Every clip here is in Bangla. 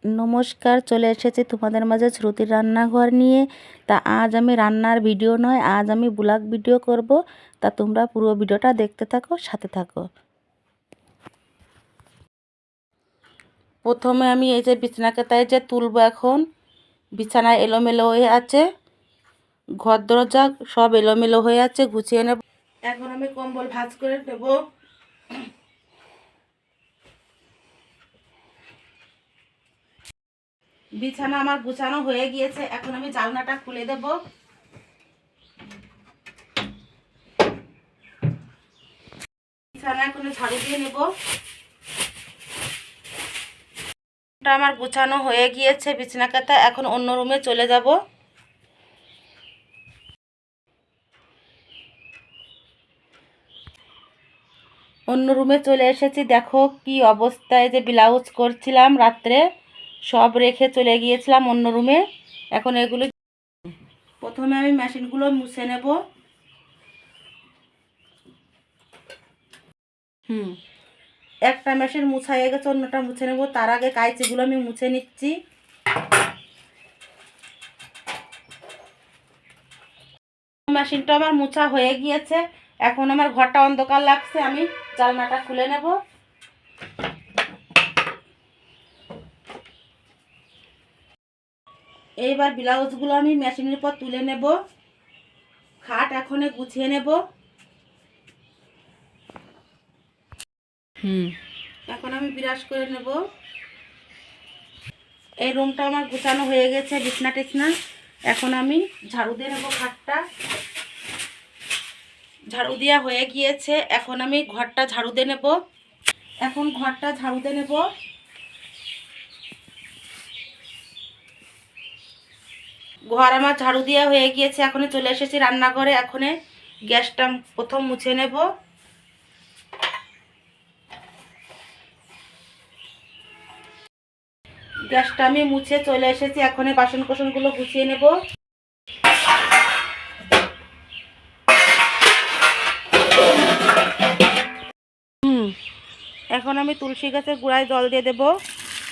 নমস্কার, চলে এসেছি তোমাদের মাঝে শ্রুতির রান্নাঘর নিয়ে। তা আজ আমি রান্নার ভিডিও নয়, আজ আমি ব্লগ ভিডিও করব। তা তোমরা পুরো ভিডিওটা দেখতে থাকো, সাথে থাকো। প্রথমে আমি এই যে বিছানাকে তাই যে তুলবো। এখন বিছানা এলোমেলো হয়ে আছে, ঘর দরজা সব এলোমেলো হয়ে আছে, গুছিয়ে নেব। এখন আমি কম্বল ভাঁজ করে দেব। বিছানা আমার গুছানো হয়ে গিয়েছে, এখন আমি জানলাটা খুলে দেব। বিছানা এখন ঝাড়ু দিয়ে নেব। আমার গুছানো হয়ে গিয়েছে বিছানা কাতা, এখন অন্য রুমে চলে যাব। অন্য রুমে চলে এসেছি। দেখো কি অবস্থায় যে ব্লাউজ করছিলাম রাত্রে, সব রেখে চলে গিয়েছিলাম অন্য রুমে। এখন এগুলো প্রথমে আমি মেশিনগুলো মুছে নেব। একটা মেশিন মুছা হয়ে গেছে, অন্যটা মুছে নেব। তার আগে কাঁচিগুলো আমি মুছে নিচ্ছি। মেশিনটা আমার মুছা হয়ে গিয়েছে, এখন আমার ঘরটা অন্ধকার লাগছে, আমি জানলাটা খুলে নেব। এইবার ব্লাউজগুলো আমি মেশিনের পর তুলে নেব। খাট এখন গুছিয়ে নেব। এখন আমি ব্রাশ করে নেব। এই রুমটা আমার গুছানো হয়ে গেছে, বিছনা টিছনা। এখন আমি ঝাড়ু দিয়ে নেব খাটটা। ঝাড়ু দেওয়া হয়ে গিয়েছে, এখন আমি ঘরটা ঝাড়ু দিয়ে নেব। এখন ঘরটা ঝাড়ু দিয়ে নেব। ঘর আমার ঝাড়ু দেওয়া হয়ে গিয়েছে, এখন চলে এসেছি রান্নাঘরে। এখন গ্যাসটা প্রথম মুছে নেব। গ্যাসটা আমি মুছে চলে এসেছি, এখন বাসন কোসনগুলো গুছিয়ে নেব। এখন আমি তুলসী গাছের গোড়ায় জল দিয়ে দেব।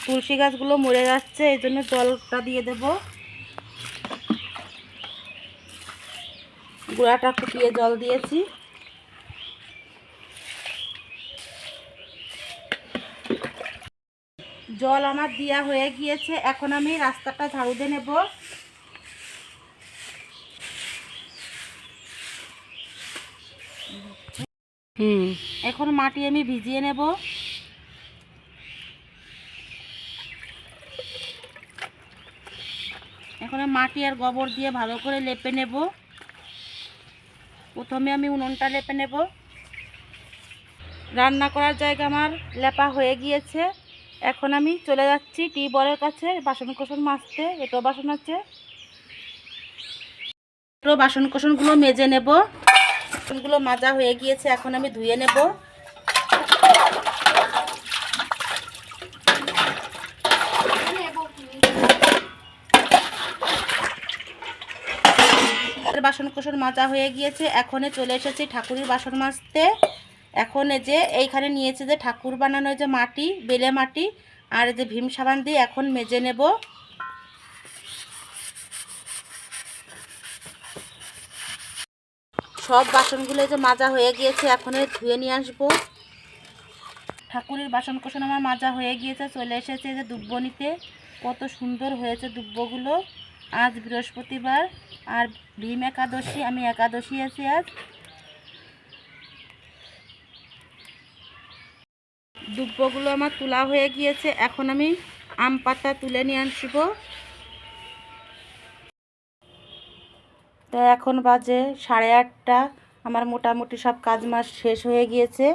তুলসী গাছগুলো মরে যাচ্ছে, এই জন্য জলটা দিয়ে দেব। গোড়াটা ফুটিয়ে জল দিয়েছি। জল আমার দেওয়া হয়ে গিয়েছে, এখন আমি রাস্তাটা ঝাড়ু দিয়ে নেব। এখন মাটি আমি ভিজিয়ে নেব। এখন মাটি আর গোবর দিয়ে ভালো করে লেপে নেব। প্রথমে আমি উনুনটা লেপে নেব। রান্না করার জায়গা আমার লেপা হয়ে গিয়েছে, এখন আমি চলে যাচ্ছি টিউবওয়েলের কাছে বাসন কোসন মাজতে। এটো বাসন আছে, এটো বাসন কোসনগুলো মেজে নেব। বাসনগুলো মাজা হয়ে গিয়েছে, এখন আমি ধুয়ে নেব। বাসন কোসন মাজা হয়ে গিয়েছে, এখন চলে এসেছি ঠাকুরের বাসন মাজতে। এখন যে এইখানে নিয়েছে যে ঠাকুর বানানো যে মাটি, বেলে মাটি আর যে ভীম সাবান দিয়ে এখন মেজে নেব। সব বাসনগুলো যে মাজা হয়ে গিয়েছে, এখন ধুয়ে নিয়ে আসবো। ঠাকুরের বাসন কোসন আমার মাজা হয়ে গিয়েছে, চলে এসেছে যে দুব্ব নিতে। কত সুন্দর হয়েছে দুব্বগুলো। আজ বৃহস্পতিবার আর ভীম একাদশী, আমি একাদশী আছি আজ। দুব্বগুলো আমার তোলা হয়ে গিয়েছে, এখন আমি আম পাতা তুলে নিয়ে আসবো। তো এখন বাজে 8:30। আমার মোটামুটি সব কাজ মাস শেষ হয়ে গিয়েছে।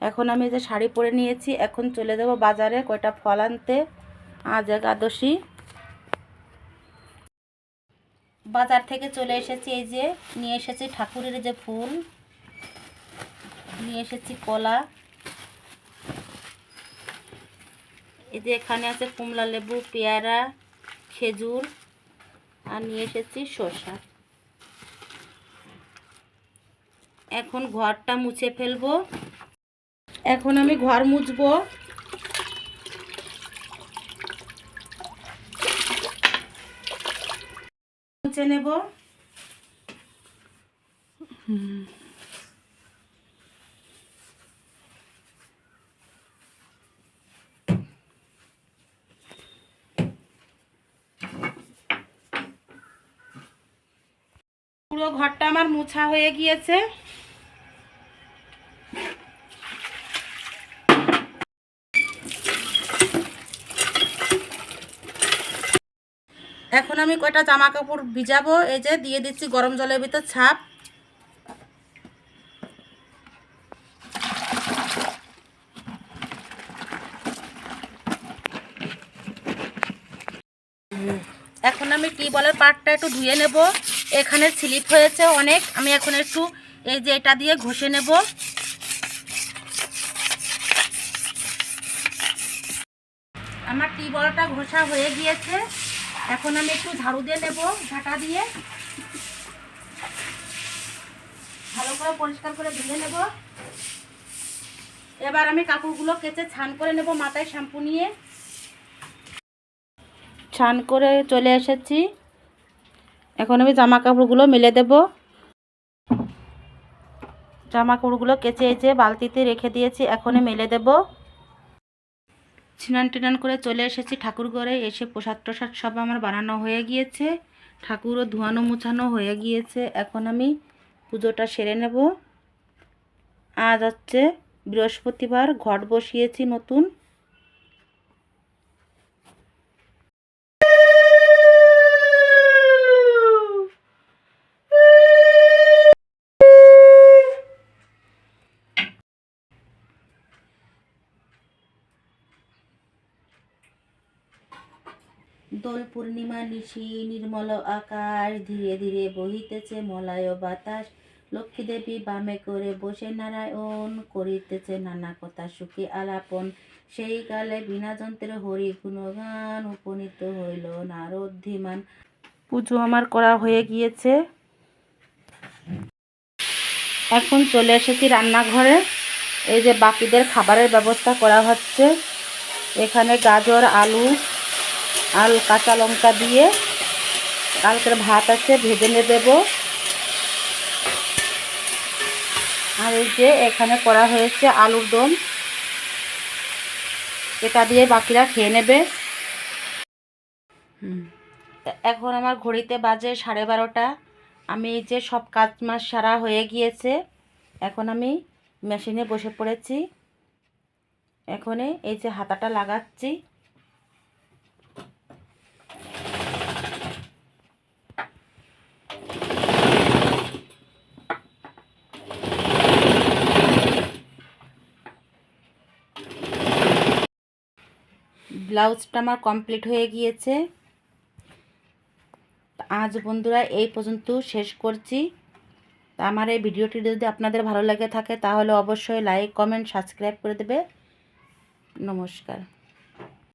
এখন আমি যে শাড়ি পরে নিয়েছি, এখন চলে যাব বাজারে কয়টা ফল আনতে। আজ একাদশী। বাজার থেকে চলে এসেছি, এই যে নিয়ে এসেছি ঠাকুরের যে ফুল, নিয়ে এসেছি কলা, এই যে এখানে আছে কমলা লেবু, পেয়ারা, খেজুর, আর নিয়ে এসেছি শসা। এখন ঘরটা মুছে ফেলবো। এখন আমি ঘর মুছবো। মুছে নেব। পুরো ঘরটা আমার মোছা হয়ে গিয়েছে। এখন আমি কয়টা জামা কাপড় ভিজাবো। এই যে দিয়ে দিচ্ছি গরম জলের ভিতর ছাপ। এখন আমি টিউবওয়েলের পাটটা একটু ধুয়ে নেব। এখানে স্লিপ হয়েছে অনেক, আমি এখন একটু এই যে এটা দিয়ে ঘষে নেব। আমার টিউবওয়েলটা ঘষা হয়ে গিয়েছে। এখন আমি একটু ঝাড়ু দিয়ে নেব, ঝাঁটা দিয়ে ভালো করে পরিষ্কার করে ধুয়ে নেব। এবার আমি কাপড়গুলো কেচে ছান করে নেব মাথায় শ্যাম্পু নিয়ে। ছান করে চলে এসেছি। এখন আমি জামা কাপড়গুলো মেলে দেব। জামা কাপড়গুলো কেচে এই যে বালতিতে রেখে দিয়েছি, এখন মেলে দেব। স্নান টান করে চলে এসেছি ঠাকুর ঘরে। এসে প্রসাদ টসাদ সব আমার বানানো হয়ে গিয়েছে, ঠাকুরও ধোয়ানো মুছানো হয়ে গিয়েছে। এখন আমি পুজোটা সেরে নেব। আজ হচ্ছে বৃহস্পতিবার, ঘট বসিয়েছি নতুন। দোল পূর্ণিমা নিশি নির্মল আকাশ, ধীরে ধীরে বহিতেছে মলয় বাতাস। লক্ষ্মী দেবী বামে করে বসে নারায়ণ, করিতেছে নানা কথা সুখে আলাপন। সেই কালে বিনা যন্ত্রে হরি গুণগান, উপনীত হইল নারদ ধীমান। পুজো আমার করা হয়ে গিয়েছে। এখন চলে এসেছি রান্নাঘরে। এই যে বাকিদের খাবারের ব্যবস্থা করা হচ্ছে। এখানে গাজর, আলু আর কাঁচা লঙ্কা দিয়ে কালকের ভাত আছে, ভেজে দেব। আর এই যে এখানে করা হয়েছে আলুর দম, এটা দিয়ে বাকিরা খেয়ে নেবে। এখন আমার ঘড়িতে বাজে 12:30। আমি এই যে সব কাজ মাস সারা হয়ে গিয়েছে। এখন আমি মেশিনে বসে পড়েছি। এখন এই যে হাতাটা লাগাচ্ছি। ব্লাউজটা আমার কমপ্লিট হয়ে গিয়েছে। আজ বন্ধুরা এই পর্যন্ত শেষ করছি। আমার এই ভিডিওটি যদি আপনাদের ভালো লেগে থাকে তাহলে অবশ্যই লাইক, কমেন্ট, সাবস্ক্রাইব করে দেবে। নমস্কার।